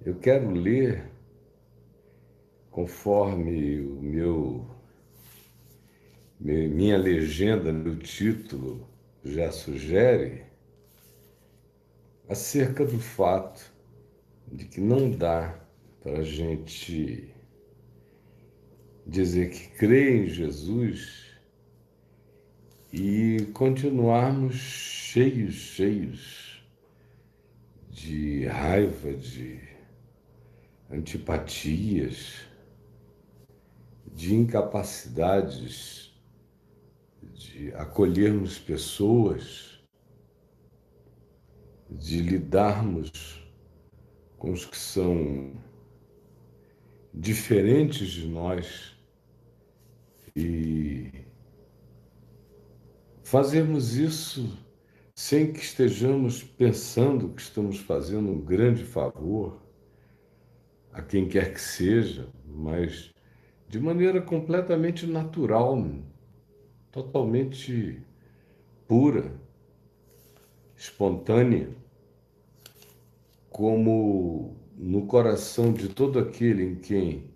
Eu quero ler, conforme minha legenda, meu título já sugere, acerca do fato de que não dá para a gente dizer que crê em Jesus e continuarmos cheios de raiva, de antipatias, de incapacidades de acolhermos pessoas, de lidarmos com os que são diferentes de nós e fazermos isso sem que estejamos pensando que estamos fazendo um grande favor a quem quer que seja, mas de maneira completamente natural, totalmente pura, espontânea, como no coração de todo aquele em quem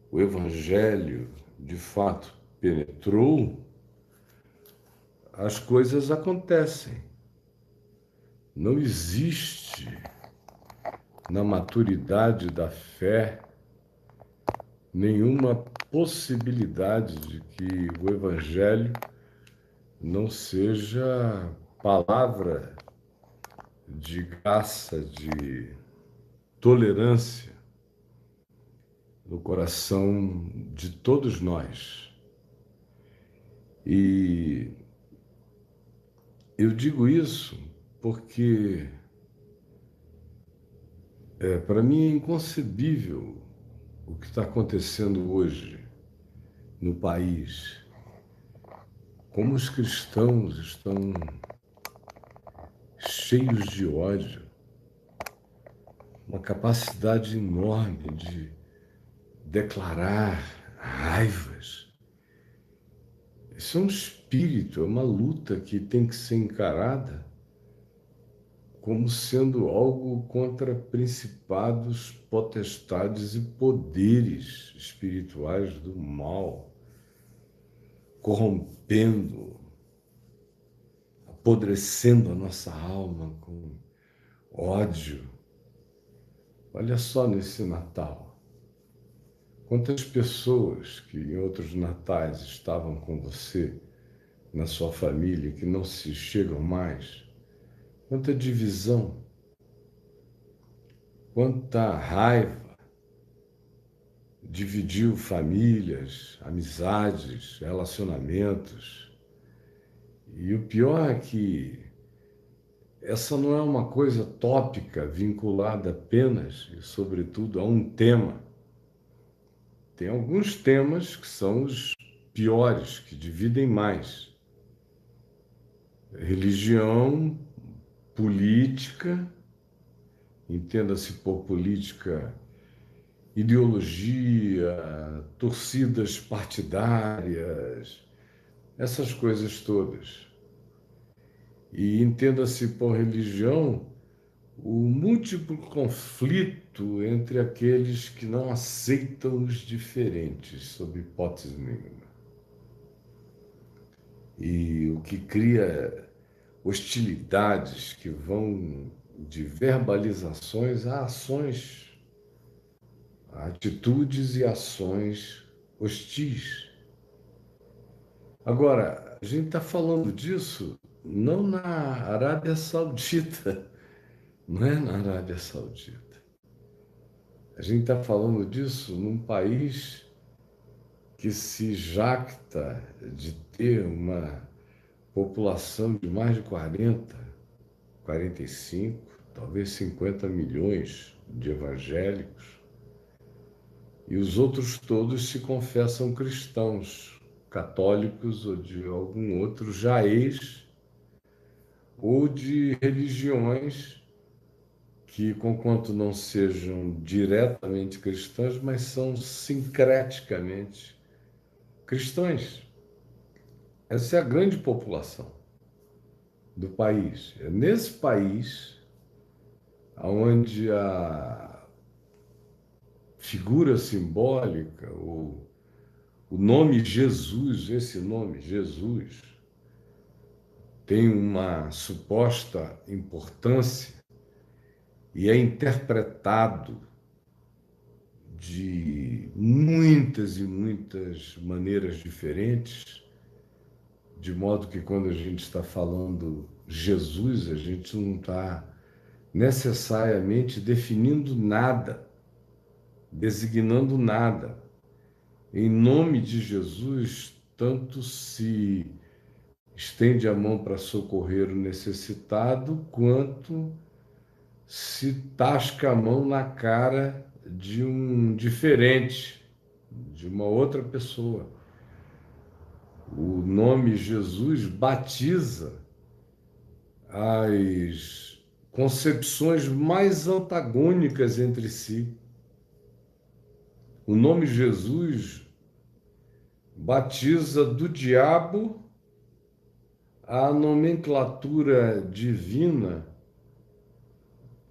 o Evangelho de fato penetrou, as coisas acontecem. Não existe na maturidade da fé nenhuma possibilidade de que o Evangelho não seja palavra de graça, de tolerância no coração de todos nós. E eu digo isso porque para mim é inconcebível o que está acontecendo hoje no país. Como os cristãos estão cheios de ódio, uma capacidade enorme de declarar raivas. Isso é um espírito, é uma luta que tem que ser encarada como sendo algo contra principados, potestades e poderes espirituais do mal, corrompendo, apodrecendo a nossa alma com ódio. Olha só nesse Natal, quantas pessoas que em outros natais estavam com você, na sua família, que não se chegam mais, quanta divisão, quanta raiva, dividiu famílias, amizades, relacionamentos. E o pior é que essa não é uma coisa tópica, vinculada apenas e, sobretudo, a um tema. Tem alguns temas que são os piores, que dividem mais. Religião, política, entenda-se por política, ideologia, torcidas partidárias, essas coisas todas. E entenda-se por religião o múltiplo conflito entre aqueles que não aceitam os diferentes, sob hipótese nenhuma. E o que cria hostilidades que vão de verbalizações a ações, a atitudes e ações hostis. Agora, a gente está falando disso não na Arábia Saudita, não é na Arábia Saudita. A gente está falando disso num país que se jacta de ter uma população de mais de 45, talvez 50 milhões de evangélicos, e os outros todos se confessam cristãos, católicos ou de algum outro jaez, ou de religiões que, conquanto não sejam diretamente cristãs, mas são sincreticamente cristãs. Essa é a grande população do país. É nesse país onde a figura simbólica, o nome Jesus, esse nome Jesus, tem uma suposta importância e é interpretado de muitas e muitas maneiras diferentes, de modo que quando a gente está falando Jesus, a gente não está necessariamente definindo nada, designando nada. Em nome de Jesus, tanto se estende a mão para socorrer o necessitado, quanto se tasca a mão na cara de um diferente, de uma outra pessoa. O nome Jesus batiza as concepções mais antagônicas entre si. O nome Jesus batiza do diabo a nomenclatura divina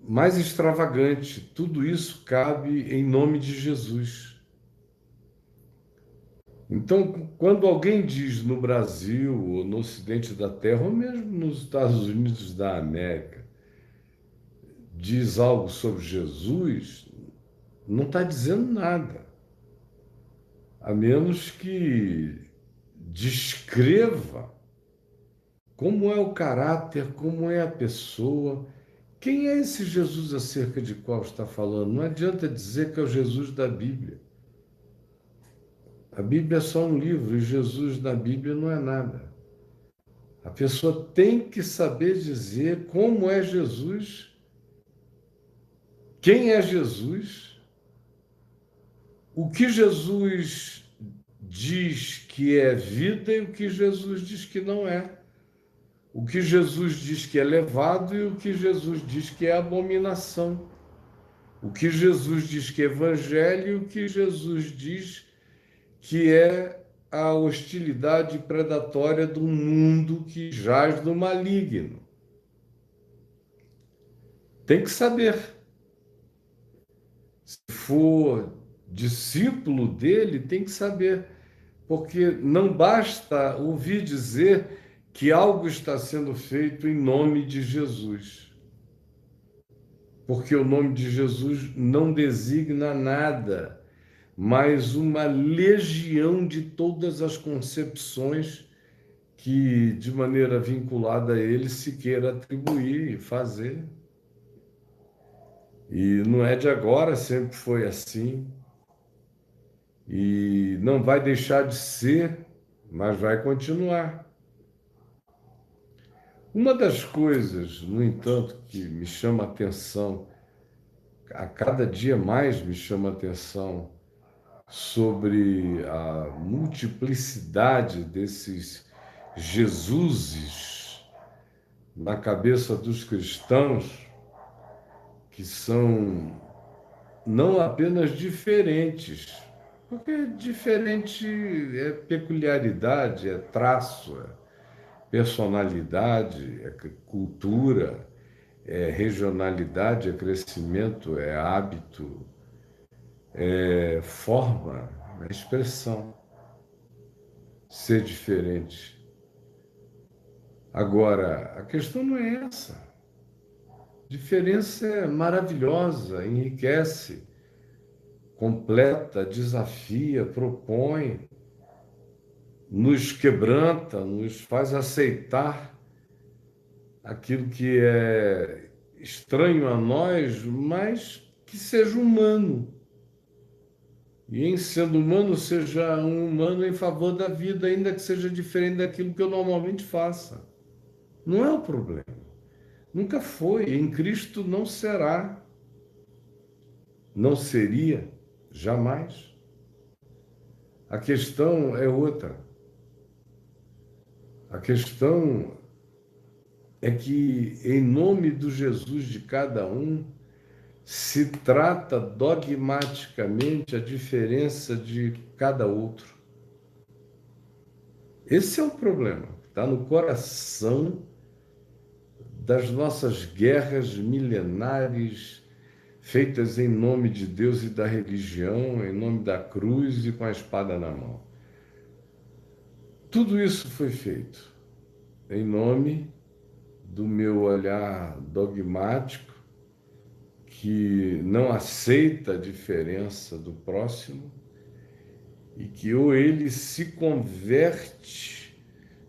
mais extravagante. Tudo isso cabe em nome de Jesus. Então, quando alguém diz no Brasil, ou no Ocidente da Terra, ou mesmo nos Estados Unidos da América, diz algo sobre Jesus, não está dizendo nada, a menos que descreva como é o caráter, como é a pessoa. Quem é esse Jesus acerca de qual está falando? Não adianta dizer que é o Jesus da Bíblia. A Bíblia é só um livro e Jesus na Bíblia não é nada. A pessoa tem que saber dizer como é Jesus, quem é Jesus, o que Jesus diz que é vida e o que Jesus diz que não é. O que Jesus diz que é levado e o que Jesus diz que é abominação. O que Jesus diz que é evangelho e o que Jesus diz que é a hostilidade predatória do mundo que jaz no maligno. Tem que saber. Se for discípulo dele, tem que saber. Porque não basta ouvir dizer que algo está sendo feito em nome de Jesus. Porque o nome de Jesus não designa nada, mas uma legião de todas as concepções que, de maneira vinculada a ele, se queira atribuir e fazer. E não é de agora, sempre foi assim. E não vai deixar de ser, mas vai continuar. Uma das coisas, no entanto, que me chama a atenção, a cada dia mais me chama a atenção, sobre a multiplicidade desses Jesuses na cabeça dos cristãos, que são não apenas diferentes, porque diferente é peculiaridade, é traço, é personalidade, é cultura, é regionalidade, é crescimento, é hábito, é forma, é expressão. Ser diferente. Agora, a questão não é essa. Diferença é maravilhosa, enriquece, completa, desafia, propõe, nos quebranta, nos faz aceitar aquilo que é estranho a nós, mas que seja humano. E em sendo humano, seja um humano em favor da vida, ainda que seja diferente daquilo que eu normalmente faça. Não é o problema. Nunca foi. Em Cristo não será. Não seria. Jamais. A questão é outra. A questão é que, em nome do Jesus de cada um, se trata dogmaticamente a diferença de cada outro. Esse é o problema. Está no coração das nossas guerras milenares, feitas em nome de Deus e da religião, em nome da cruz e com a espada na mão. Tudo isso foi feito em nome do meu olhar dogmático, que não aceita a diferença do próximo e que ou ele se converte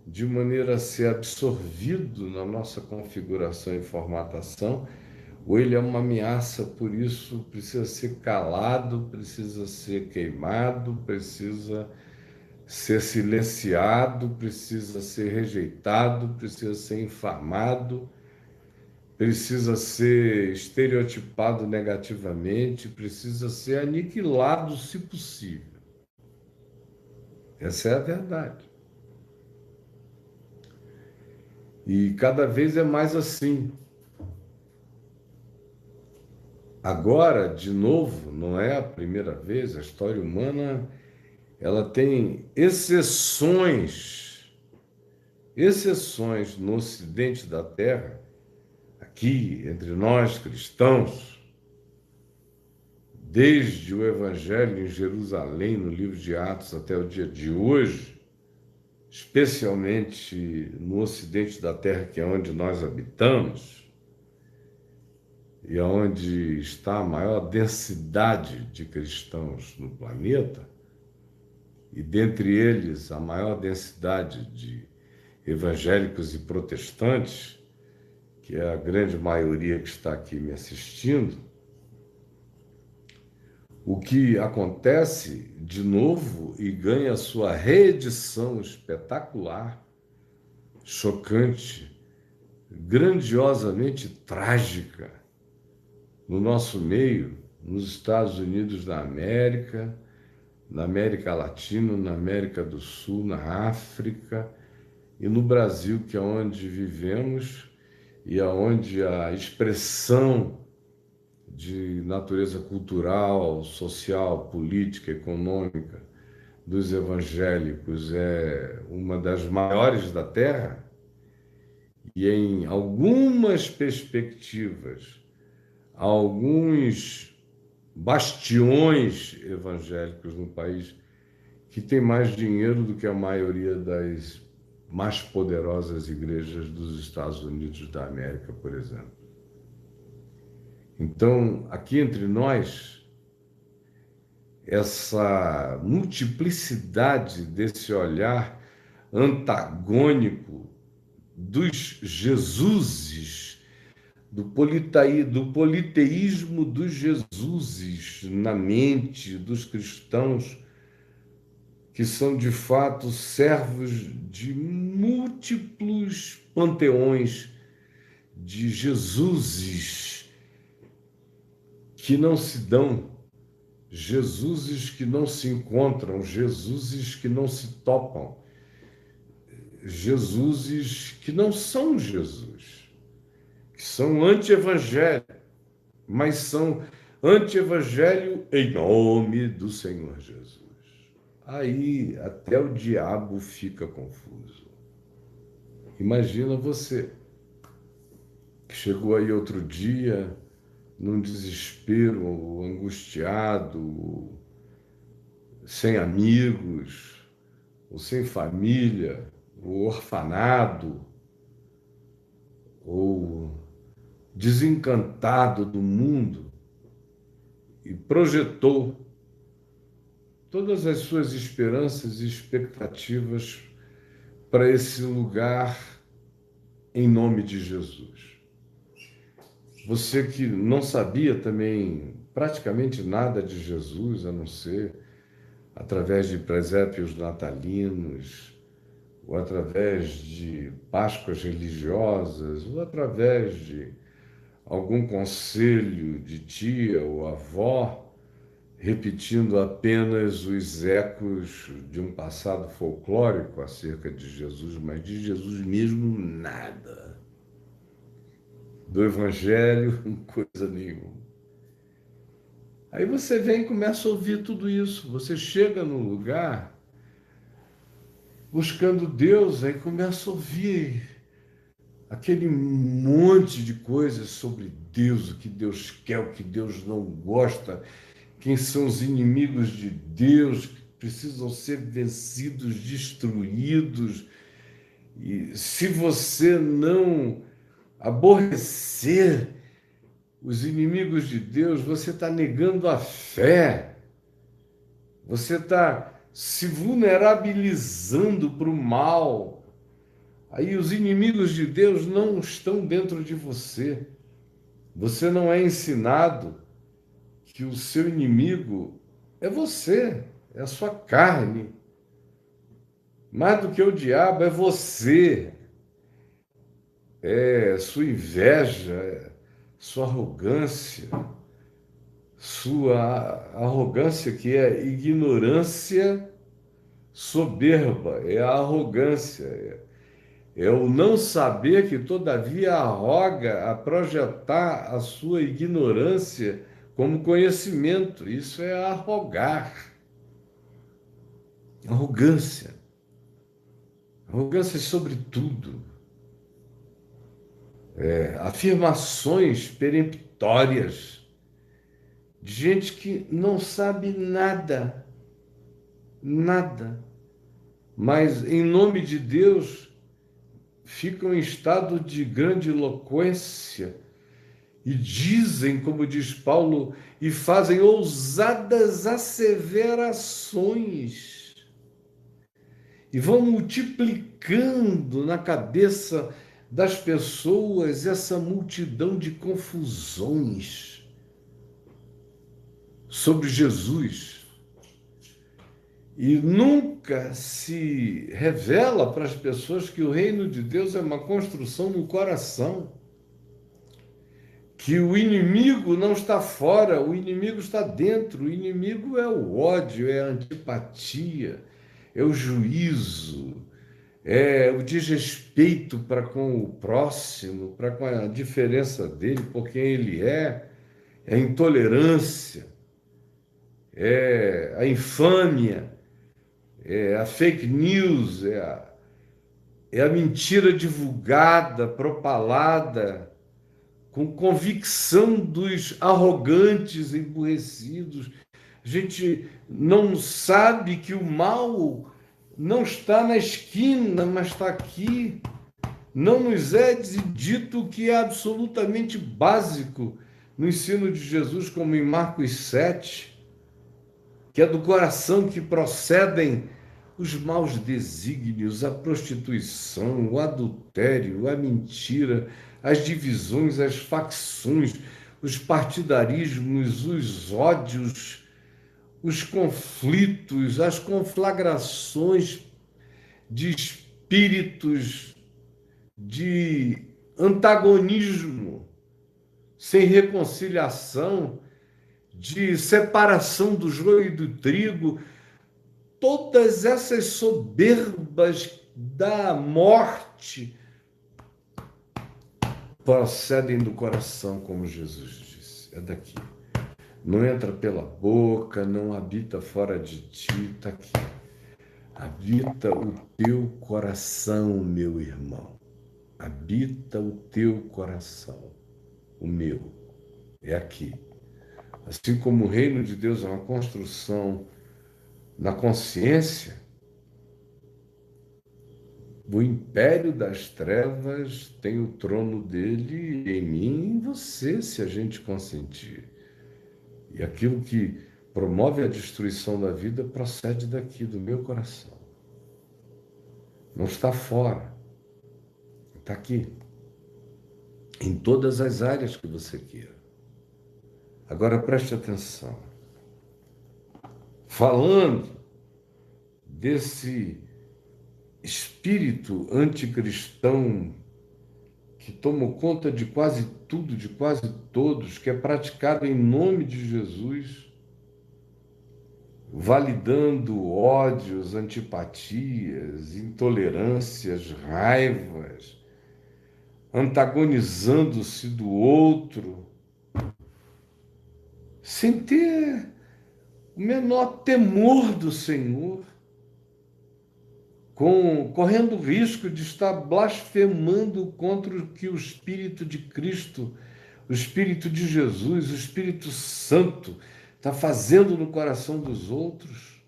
de maneira a ser absorvido na nossa configuração e formatação, ou ele é uma ameaça, por isso precisa ser calado, precisa ser queimado, precisa ser silenciado, precisa ser rejeitado, precisa ser infamado, precisa ser estereotipado negativamente, precisa ser aniquilado, se possível. Essa é a verdade. E cada vez é mais assim. Agora, de novo, não é a primeira vez, a história humana, ela tem exceções no ocidente da Terra, aqui entre nós cristãos, desde o Evangelho em Jerusalém, no livro de Atos, até o dia de hoje, especialmente no ocidente da Terra, que é onde nós habitamos, e onde está a maior densidade de cristãos no planeta, e dentre eles a maior densidade de evangélicos e protestantes, que é a grande maioria que está aqui me assistindo, o que acontece de novo e ganha sua reedição espetacular, chocante, grandiosamente trágica no nosso meio, nos Estados Unidos da América, na América Latina, na América do Sul, na África e no Brasil, que é onde vivemos e aonde a expressão de natureza cultural, social, política, econômica dos evangélicos é uma das maiores da Terra, e em algumas perspectivas, alguns bastiões evangélicos no país que tem mais dinheiro do que a maioria das mais poderosas igrejas dos Estados Unidos da América, por exemplo. Então, aqui entre nós, essa multiplicidade desse olhar antagônico dos Jesuses, do politeísmo dos Jesuses na mente dos cristãos, que são de fato servos de múltiplos panteões de Jesuses que não se dão, Jesuses que não se encontram, Jesuses que não se topam, Jesuses que não são Jesus, que são anti-evangelho, mas são anti-evangelho em nome do Senhor Jesus. Aí até o diabo fica confuso. Imagina você que chegou aí outro dia num desespero, angustiado, sem amigos, ou sem família, ou orfanado, ou desencantado do mundo, e projetou todas as suas esperanças e expectativas para esse lugar em nome de Jesus. Você que não sabia também praticamente nada de Jesus, a não ser através de presépios natalinos, ou através de Páscoas religiosas, ou através de algum conselho de tia ou avó, repetindo apenas os ecos de um passado folclórico acerca de Jesus, mas de Jesus mesmo nada. Do Evangelho, coisa nenhuma. Aí você vem e começa a ouvir tudo isso. Você chega num lugar buscando Deus, aí começa a ouvir aquele monte de coisas sobre Deus, o que Deus quer, o que Deus não gosta, quem são os inimigos de Deus, que precisam ser vencidos, destruídos. E se você não aborrecer os inimigos de Deus, você está negando a fé, você está se vulnerabilizando para o mal. Aí os inimigos de Deus não estão dentro de você. Você não é ensinado que o seu inimigo é você, é a sua carne. Mais do que o diabo, é você, é sua inveja, é sua arrogância que é ignorância soberba, é a arrogância, é o não saber que, todavia, arroga a projetar a sua ignorância como conhecimento. Isso é arrogar. Arrogância. Arrogância sobre tudo. Afirmações peremptórias de gente que não sabe nada, nada, mas em nome de Deus ficam em estado de grande eloquência e dizem, como diz Paulo, e fazem ousadas asseverações e vão multiplicando na cabeça das pessoas essa multidão de confusões sobre Jesus. E nunca se revela para as pessoas que o reino de Deus é uma construção no coração, que o inimigo não está fora, o inimigo está dentro. O inimigo é o ódio, é a antipatia, é o juízo, é o desrespeito para com o próximo, para com a diferença dele, por quem ele é a intolerância, é a infâmia, é a fake news, é a mentira divulgada, propalada, com convicção dos arrogantes, emburrecidos. A gente não sabe que o mal não está na esquina, mas está aqui. Não nos é dito o que é absolutamente básico no ensino de Jesus, como em Marcos 7, que é do coração que procedem os maus desígnios, a prostituição, o adultério, a mentira, as divisões, as facções, os partidarismos, os ódios, os conflitos, as conflagrações de espíritos de antagonismo, sem reconciliação, de separação do joio e do trigo, todas essas soberbas da morte procedem do coração, como Jesus disse. É daqui. Não entra pela boca, não habita fora de ti, está aqui. Habita o teu coração, meu irmão. Habita o teu coração. O meu é aqui. Assim como o reino de Deus é uma construção na consciência, o império das trevas tem o trono dele em mim e em você, se a gente consentir. E aquilo que promove a destruição da vida procede daqui, do meu coração. Não está fora. Está aqui. Em todas as áreas que você queira. Agora preste atenção. Falando desse espírito anticristão que tomou conta de quase tudo, de quase todos, que é praticado em nome de Jesus, validando ódios, antipatias, intolerâncias, raivas, antagonizando-se do outro, sem ter o menor temor do Senhor, correndo o risco de estar blasfemando contra o que o Espírito de Cristo, o Espírito de Jesus, o Espírito Santo está fazendo no coração dos outros.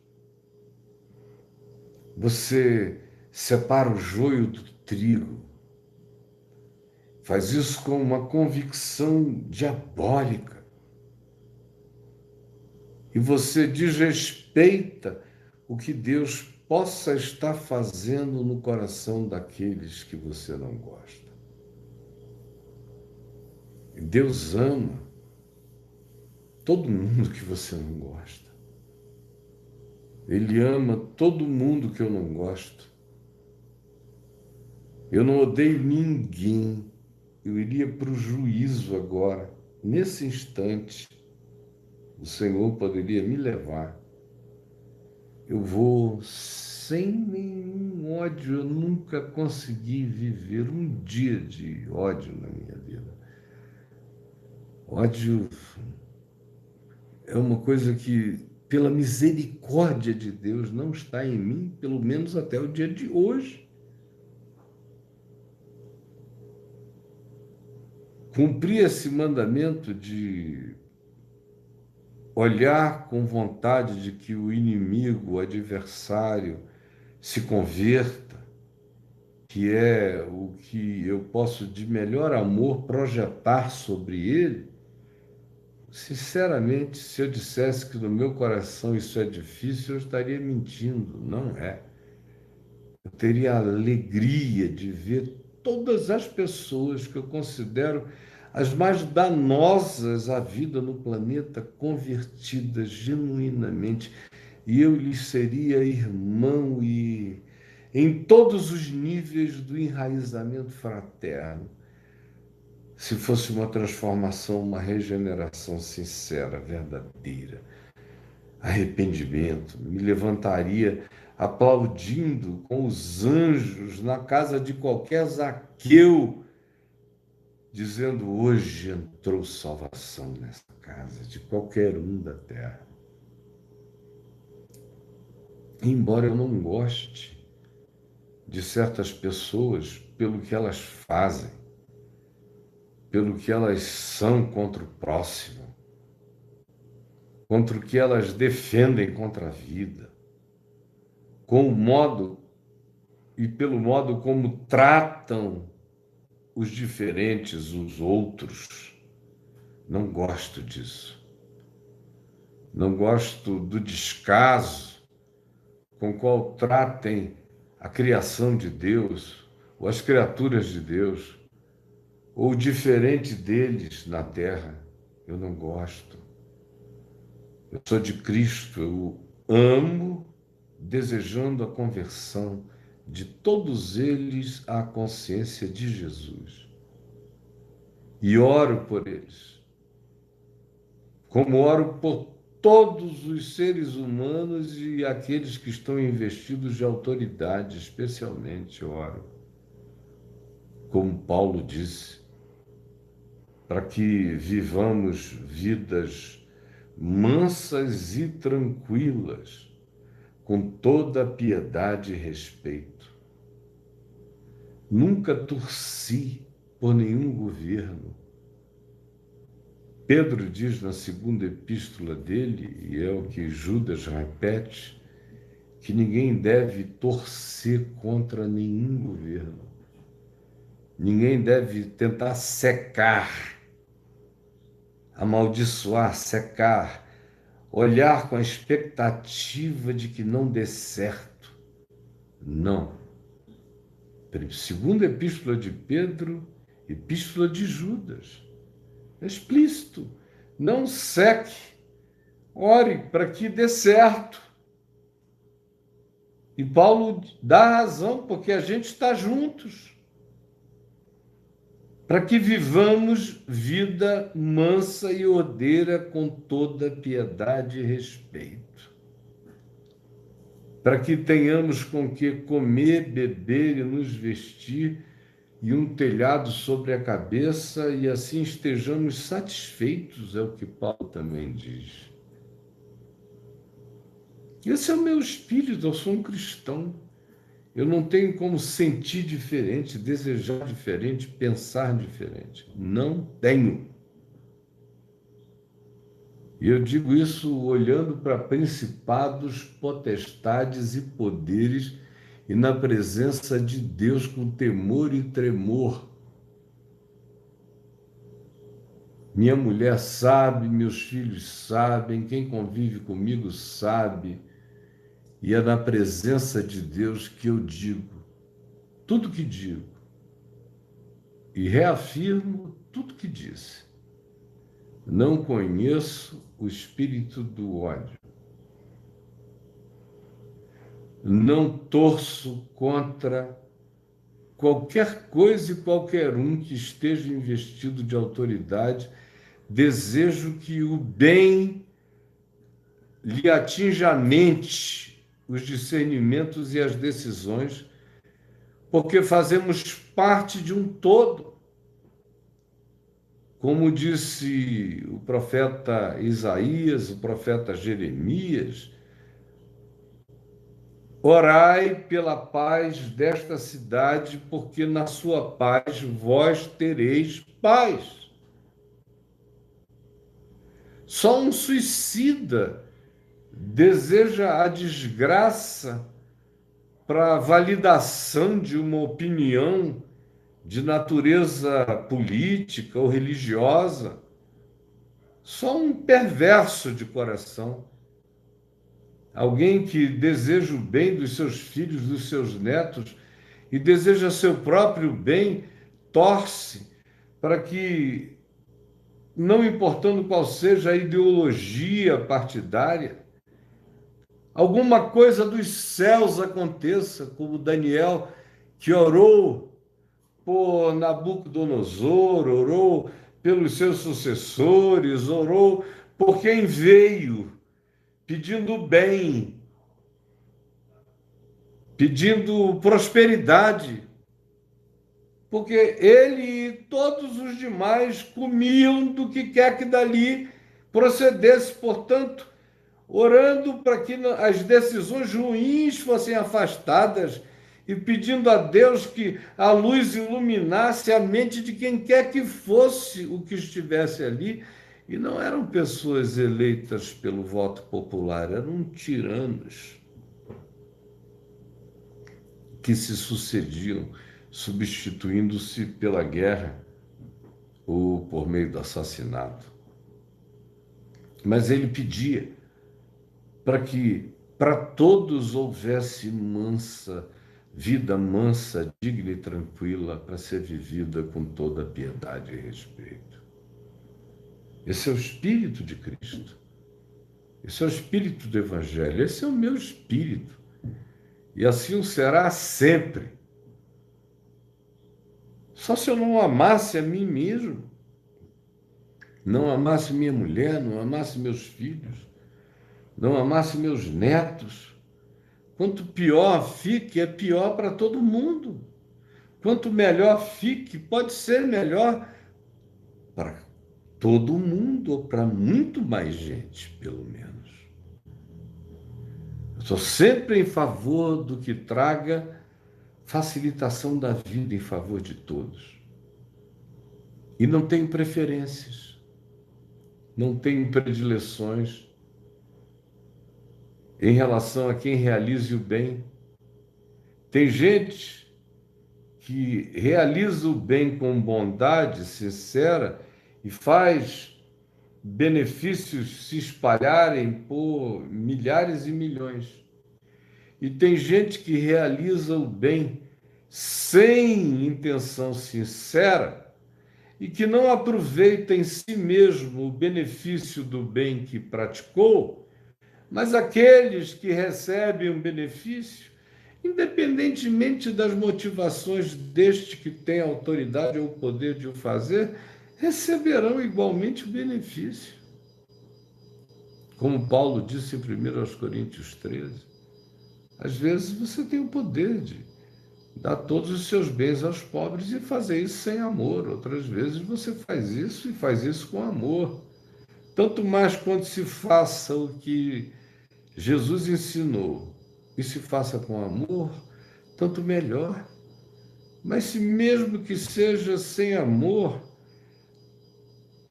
Você separa o joio do trigo. Faz isso com uma convicção diabólica. E você desrespeita o que Deus possa estar fazendo no coração daqueles que você não gosta. E Deus ama todo mundo que você não gosta. Ele ama todo mundo que eu não gosto. Eu não odeio ninguém. Eu iria para o juízo agora, nesse instante. O Senhor poderia me levar. Eu vou sem nenhum ódio. Eu nunca consegui viver um dia de ódio na minha vida. Ódio é uma coisa que, pela misericórdia de Deus, não está em mim, pelo menos até o dia de hoje. Cumprir esse mandamento de olhar com vontade de que o inimigo, o adversário, se converta, que é o que eu posso de melhor amor projetar sobre ele. Sinceramente, se eu dissesse que no meu coração isso é difícil, eu estaria mentindo. Não é. Eu teria a alegria de ver todas as pessoas que eu considero as mais danosas à vida no planeta convertidas genuinamente. E eu lhes seria irmão e em todos os níveis do enraizamento fraterno. Se fosse uma transformação, uma regeneração sincera, verdadeira, arrependimento, me levantaria aplaudindo com os anjos na casa de qualquer Zaqueu, dizendo: hoje entrou salvação nessa casa, de qualquer um da terra. Embora eu não goste de certas pessoas pelo que elas fazem, pelo que elas são contra o próximo, contra o que elas defendem contra a vida, com o modo e pelo modo como tratam os diferentes, os outros. Não gosto disso. Não gosto do descaso com o qual tratem a criação de Deus, ou as criaturas de Deus, ou o diferente deles na terra. Eu não gosto. Eu sou de Cristo, eu amo, desejando a conversão de todos eles à consciência de Jesus. E oro por eles, como oro por todos os seres humanos e aqueles que estão investidos de autoridade, especialmente oro, como Paulo disse, para que vivamos vidas mansas e tranquilas, com toda piedade e respeito. Nunca torci por nenhum governo. Pedro diz na segunda epístola dele, e é o que Judas repete, que ninguém deve torcer contra nenhum governo. Ninguém deve tentar secar, amaldiçoar, secar, olhar com a expectativa de que não dê certo. Não. Segunda epístola de Pedro, epístola de Judas. É explícito. Não seque. Ore para que dê certo. E Paulo dá razão, porque a gente está juntos. Para que vivamos vida mansa e ordeira com toda piedade e respeito. Para que tenhamos com que comer, beber e nos vestir, e um telhado sobre a cabeça, e assim estejamos satisfeitos, é o que Paulo também diz. Esse é o meu espírito, eu sou um cristão. Eu não tenho como sentir diferente, desejar diferente, pensar diferente. Não tenho. E eu digo isso olhando para principados, potestades e poderes e na presença de Deus com temor e tremor. Minha mulher sabe, meus filhos sabem, quem convive comigo sabe, e é na presença de Deus que eu digo tudo que digo e reafirmo tudo que disse. Não conheço o espírito do ódio. Não torço contra qualquer coisa e qualquer um que esteja investido de autoridade. Desejo que o bem lhe atinja a mente, os discernimentos e as decisões, porque fazemos parte de um todo. Como disse o profeta Isaías, o profeta Jeremias, orai pela paz desta cidade, porque na sua paz vós tereis paz. Só um suicida deseja a desgraça para validação de uma opinião de natureza política ou religiosa. Só um perverso de coração. Alguém que deseja o bem dos seus filhos, dos seus netos, e deseja seu próprio bem, torce para que, não importando qual seja a ideologia partidária, alguma coisa dos céus aconteça, como Daniel, que orou por Nabucodonosor, orou pelos seus sucessores, orou por quem veio, pedindo bem, pedindo prosperidade, porque ele e todos os demais comiam do que quer que dali procedesse, portanto, orando para que as decisões ruins fossem afastadas e pedindo a Deus que a luz iluminasse a mente de quem quer que fosse o que estivesse ali. E não eram pessoas eleitas pelo voto popular, eram tiranos que se sucediam, substituindo-se pela guerra ou por meio do assassinato. Mas ele pedia para que para todos houvesse vida mansa, digna e tranquila, para ser vivida com toda piedade e respeito. Esse é o Espírito de Cristo. Esse é o Espírito do Evangelho. Esse é o meu Espírito. E assim o será sempre. Só se eu não amasse a mim mesmo, não amasse minha mulher, não amasse meus filhos, não amasse meus netos. Quanto pior fique, é pior para todo mundo. Quanto melhor fique, pode ser melhor para todo mundo, ou para muito mais gente, pelo menos. Eu sou sempre em favor do que traga facilitação da vida em favor de todos. E não tenho preferências, não tenho predileções em relação a quem realize o bem. Tem gente que realiza o bem com bondade sincera e faz benefícios se espalharem por milhares e milhões. E tem gente que realiza o bem sem intenção sincera e que não aproveita em si mesmo o benefício do bem que praticou, mas aqueles que recebem o benefício, independentemente das motivações deste que tem a autoridade ou o poder de o fazer, receberão igualmente o benefício. Como Paulo disse em 1 Coríntios 13, às vezes você tem o poder de dar todos os seus bens aos pobres e fazer isso sem amor. Outras vezes você faz isso e faz isso com amor. Tanto mais quando se faça o que Jesus ensinou e se faça com amor, tanto melhor. Mas se mesmo que seja sem amor,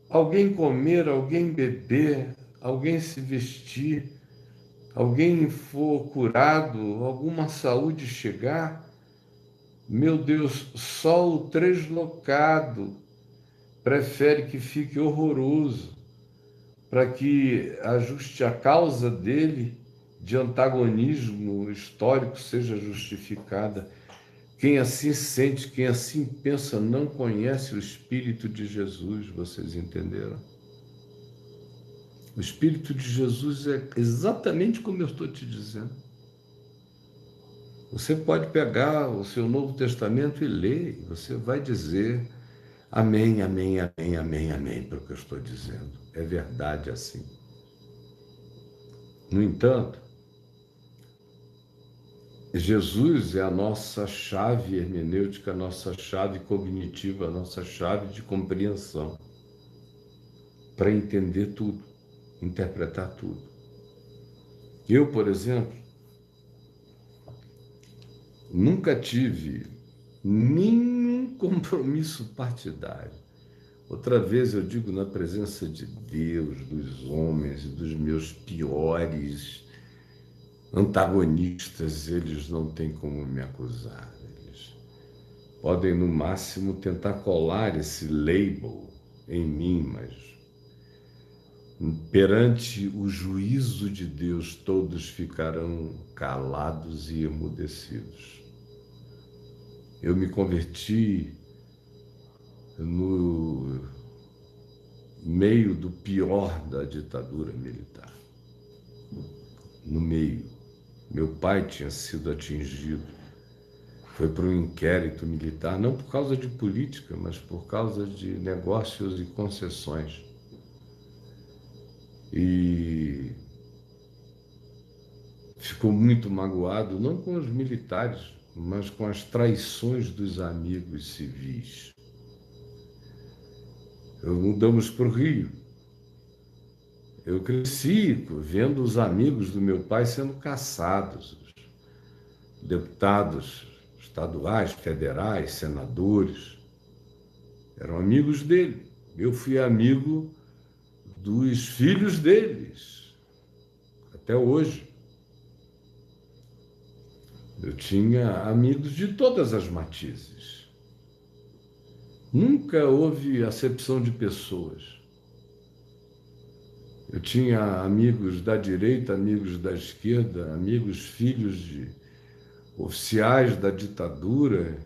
alguém comer, alguém beber, alguém se vestir, alguém for curado, alguma saúde chegar, meu Deus, só o translocado prefere que fique horroroso para que ajuste a causa dele de antagonismo histórico seja justificada. Quem assim sente, quem assim pensa, não conhece o Espírito de Jesus, vocês entenderam? O Espírito de Jesus é exatamente como eu estou te dizendo. Você pode pegar o seu Novo Testamento e ler, e você vai dizer amém, amém, amém, amém, amém, para o que eu estou dizendo. É verdade assim. No entanto, Jesus é a nossa chave hermenêutica, a nossa chave cognitiva, a nossa chave de compreensão para entender tudo, interpretar tudo. Eu, por exemplo, nunca tive nenhum compromisso partidário. Outra vez eu digo na presença de Deus, dos homens e dos meus piores antagonistas, eles não têm como me acusar. Eles podem, no máximo, tentar colar esse label em mim, mas perante o juízo de Deus, todos ficarão calados e emudecidos. Eu me converti no meio do pior da ditadura militar. No meio. Meu pai tinha sido atingido. Foi para um inquérito militar, não por causa de política, mas por causa de negócios e concessões. E ficou muito magoado, não com os militares, mas com as traições dos amigos civis. Mudamos para o Rio. Eu cresci vendo os amigos do meu pai sendo caçados, deputados estaduais, federais, senadores, eram amigos dele. Eu fui amigo dos filhos deles, até hoje. Eu tinha amigos de todas as matizes. Nunca houve acepção de pessoas. Eu tinha amigos da direita, amigos da esquerda, amigos filhos de oficiais da ditadura,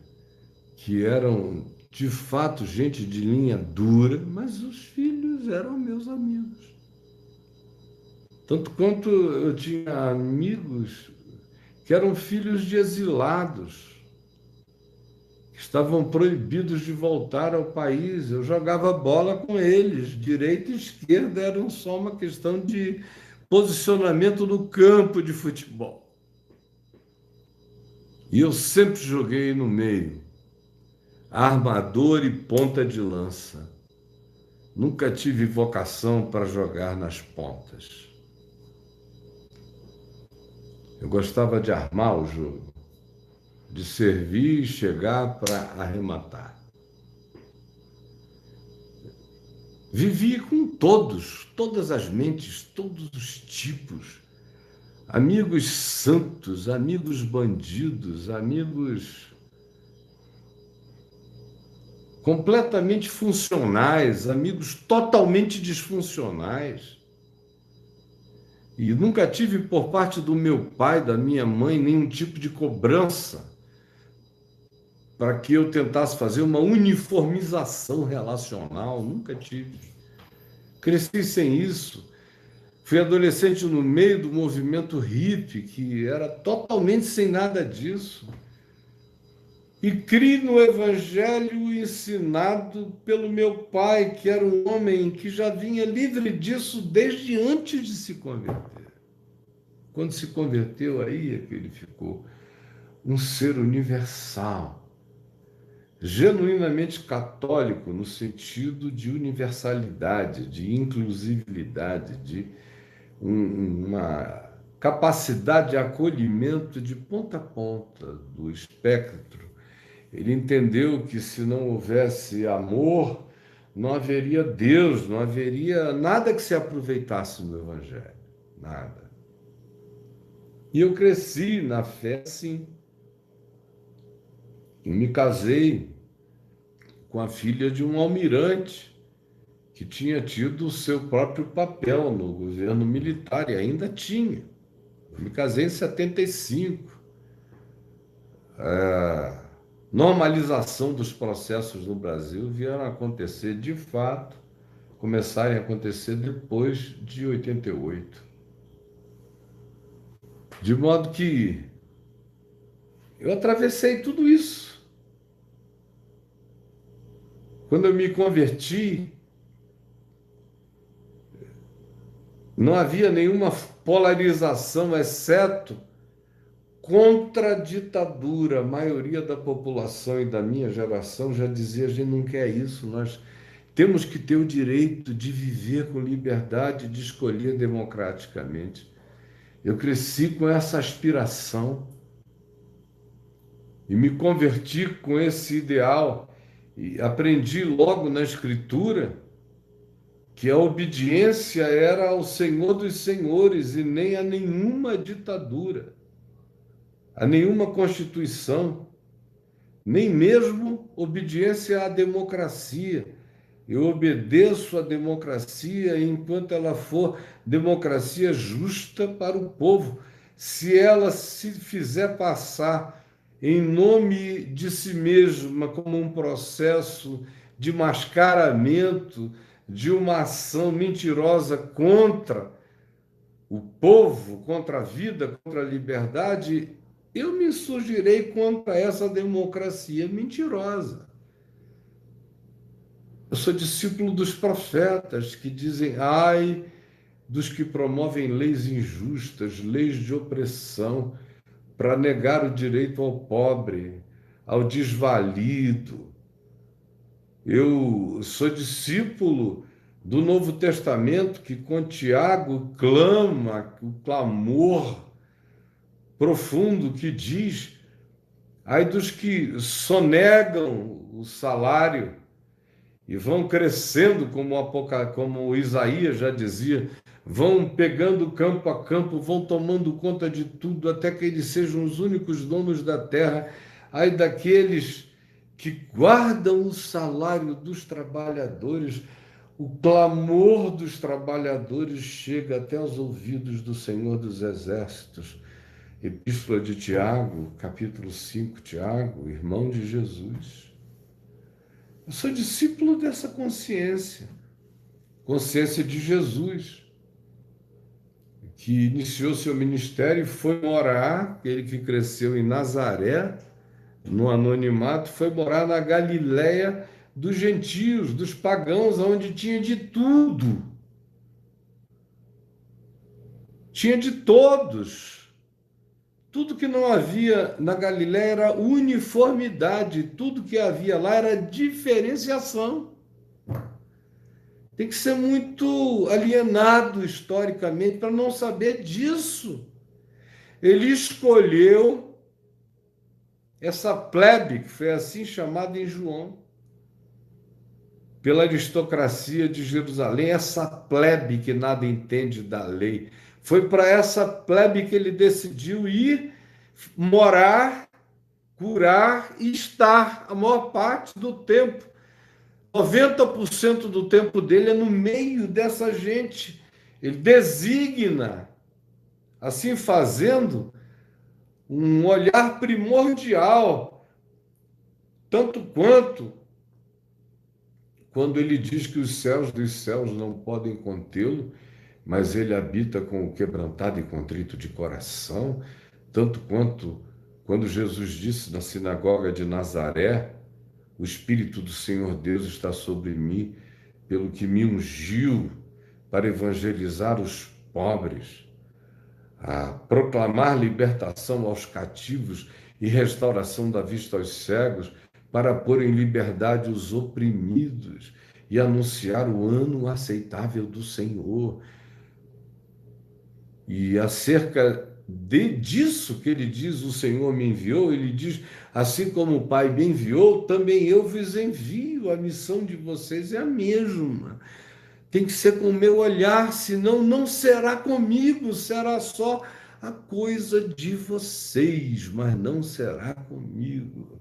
que eram, de fato, gente de linha dura, mas os filhos eram meus amigos. Tanto quanto eu tinha amigos que eram filhos de exilados, que estavam proibidos de voltar ao país. Eu jogava bola com eles, direita e esquerda, eram só uma questão de posicionamento no campo de futebol. E eu sempre joguei no meio, armador e ponta de lança. Nunca tive vocação para jogar nas pontas. Eu gostava de armar o jogo, de servir e chegar para arrematar. Vivi com todos, todas as mentes, todos os tipos. Amigos santos, amigos bandidos, amigos completamente funcionais, amigos totalmente disfuncionais. E nunca tive por parte do meu pai, da minha mãe, nenhum tipo de cobrança para que eu tentasse fazer uma uniformização relacional. Nunca tive. Cresci sem isso. Fui adolescente no meio do movimento hippie, que era totalmente sem nada disso. E criei no evangelho ensinado pelo meu pai, que era um homem que já vinha livre disso desde antes de se converter. Quando se converteu, aí é que ele ficou um ser universal, genuinamente católico no sentido de universalidade, de inclusividade, de uma capacidade de acolhimento de ponta a ponta do espectro. Ele entendeu que se não houvesse amor, não haveria Deus, não haveria nada que se aproveitasse no Evangelho, nada. E eu cresci na fé, sim. E me casei com a filha de um almirante que tinha tido o seu próprio papel no governo militar, e ainda tinha. Eu me casei em 75. A normalização dos processos no Brasil vieram a acontecer de fato, começarem a acontecer depois de 88. De modo que eu atravessei tudo isso. Quando eu me converti, não havia nenhuma polarização, exceto contra a ditadura. A maioria da população e da minha geração já dizia: a gente não quer isso, nós temos que ter o direito de viver com liberdade, de escolher democraticamente. Eu cresci com essa aspiração e me converti com esse ideal e aprendi logo na Escritura que a obediência era ao Senhor dos Senhores e nem a nenhuma ditadura, a nenhuma constituição, nem mesmo obediência à democracia. Eu obedeço à democracia enquanto ela for democracia justa para o povo. Se ela se fizer passar em nome de si mesma como um processo de mascaramento, de uma ação mentirosa contra o povo, contra a vida, contra a liberdade, eu me insurgirei contra essa democracia mentirosa. Eu sou discípulo dos profetas que dizem: ai dos que promovem leis injustas, leis de opressão, para negar o direito ao pobre, ao desvalido. Eu sou discípulo do Novo Testamento que com Tiago clama o clamor profundo que diz: ai dos que sonegam o salário e vão crescendo, como Isaías já dizia, vão pegando campo a campo, vão tomando conta de tudo, até que eles sejam os únicos donos da terra. Ai daqueles que guardam o salário dos trabalhadores. O clamor dos trabalhadores chega até os ouvidos do Senhor dos Exércitos. Epístola de Tiago, capítulo 5, Tiago, irmão de Jesus. Eu sou discípulo dessa consciência de Jesus, que iniciou seu ministério e foi morar, ele que cresceu em Nazaré, no anonimato, foi morar na Galiléia dos gentios, dos pagãos, onde tinha de tudo. Tinha de todos. Tudo que não havia na Galiléia era uniformidade, tudo que havia lá era diferenciação. Tem que ser muito alienado historicamente para não saber disso. Ele escolheu essa plebe, que foi assim chamada em João, pela aristocracia de Jerusalém, essa plebe que nada entende da lei. Foi para essa plebe que ele decidiu ir morar, curar e estar a maior parte do tempo. 90% do tempo dele é no meio dessa gente. Ele designa, assim fazendo, um olhar primordial, tanto quanto quando ele diz que os céus dos céus não podem contê-lo, mas ele habita com o quebrantado e contrito de coração, tanto quanto quando Jesus disse na sinagoga de Nazaré: o Espírito do Senhor Deus está sobre mim, pelo que me ungiu para evangelizar os pobres, a proclamar libertação aos cativos e restauração da vista aos cegos, para pôr em liberdade os oprimidos e anunciar o ano aceitável do Senhor. E acerca disso que ele diz, o Senhor me enviou, ele diz, assim como o Pai me enviou, também eu vos envio. A missão de vocês é a mesma. Tem que ser com o meu olhar, senão não será comigo, será só a coisa de vocês, mas não será comigo.